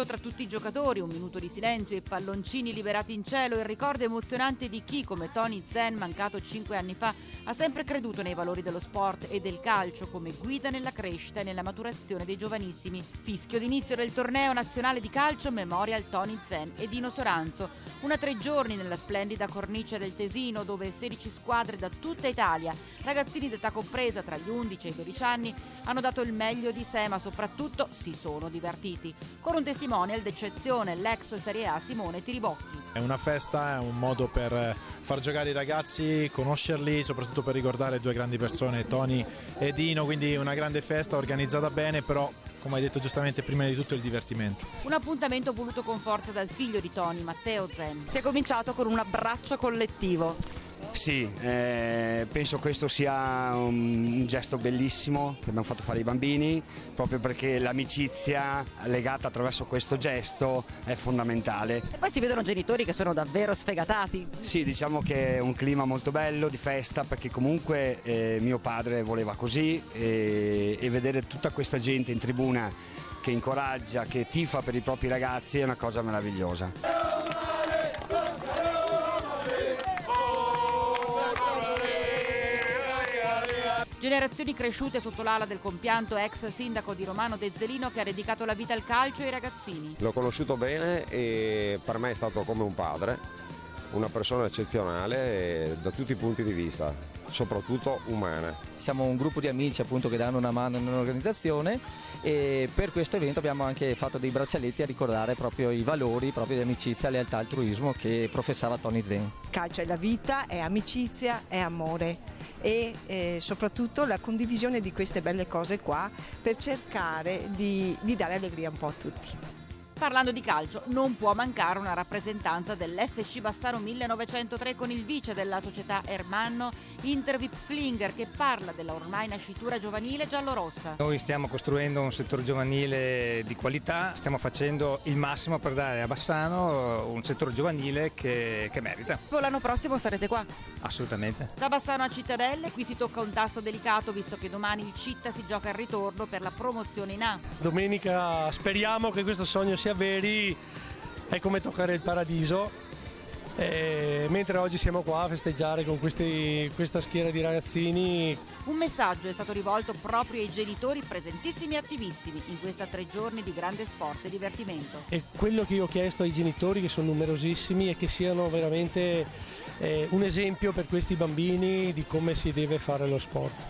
calcio tra tutti i giocatori, un minuto di silenzio e palloncini liberati in cielo, il ricordo emozionante di chi, come Tony Zen, mancato 5 anni fa, ha sempre creduto nei valori dello sport e del calcio come guida nella crescita e nella maturazione dei giovanissimi. Fischio d'inizio del torneo nazionale di calcio Memorial Tony Zen e Dino Soranzo. Una 3 giorni nella splendida cornice del Tesino, dove 16 squadre da tutta Italia, ragazzini d'età compresa tra gli 11 e i 12 anni, hanno dato il meglio di sé, ma soprattutto si sono divertiti. Con un testimonial d'eccezione, l'ex Serie A Simone Tiribocchi. È una festa, è un modo per far giocare i ragazzi, conoscerli, soprattutto per ricordare due grandi persone, Tony e Dino, quindi una grande festa organizzata bene, però come hai detto giustamente prima di tutto il divertimento. Un appuntamento voluto con forza dal figlio di Tony, Matteo Zen. Si è cominciato con un abbraccio collettivo. Sì, penso questo sia un gesto bellissimo che abbiamo fatto fare ai bambini, proprio perché l'amicizia legata attraverso questo gesto è fondamentale. E poi si vedono genitori che sono davvero sfegatati. Sì, diciamo che è un clima molto bello di festa, perché comunque mio padre voleva così, e vedere tutta questa gente in tribuna che incoraggia, che tifa per i propri ragazzi è una cosa meravigliosa. Generazioni cresciute sotto l'ala del compianto ex sindaco di Romano De Zelino, che ha dedicato la vita al calcio e ai ragazzini. L'ho conosciuto bene e per me è stato come un padre, una persona eccezionale da tutti i punti di vista, soprattutto umana. Siamo un gruppo di amici appunto che danno una mano in un'organizzazione, e per questo evento abbiamo anche fatto dei braccialetti a ricordare proprio i valori proprio di amicizia, lealtà e altruismo che professava Tony Zen. Calcio è la vita, è amicizia, è amore e soprattutto la condivisione di queste belle cose qua per cercare di dare allegria un po' a tutti. Parlando di calcio, non può mancare una rappresentanza dell'FC Bassano 1903 con il vice della società Ermanno, Intervip Flinger, che parla della ormai nascitura giovanile giallorossa. Noi stiamo costruendo un settore giovanile di qualità, stiamo facendo il massimo per dare a Bassano un settore giovanile che merita. L'anno prossimo sarete qua? Assolutamente. Da Bassano a Cittadelle, qui si tocca un tasto delicato, visto che domani il Citta si gioca il ritorno per la promozione in A. Domenica speriamo che questo sogno sia veri, è come toccare il paradiso, mentre oggi siamo qua a festeggiare con questa schiera di ragazzini. Un messaggio è stato rivolto proprio ai genitori presentissimi e attivissimi in questa 3 giorni di grande sport e divertimento. E quello che io ho chiesto ai genitori, che sono numerosissimi, è che siano veramente un esempio per questi bambini di come si deve fare lo sport.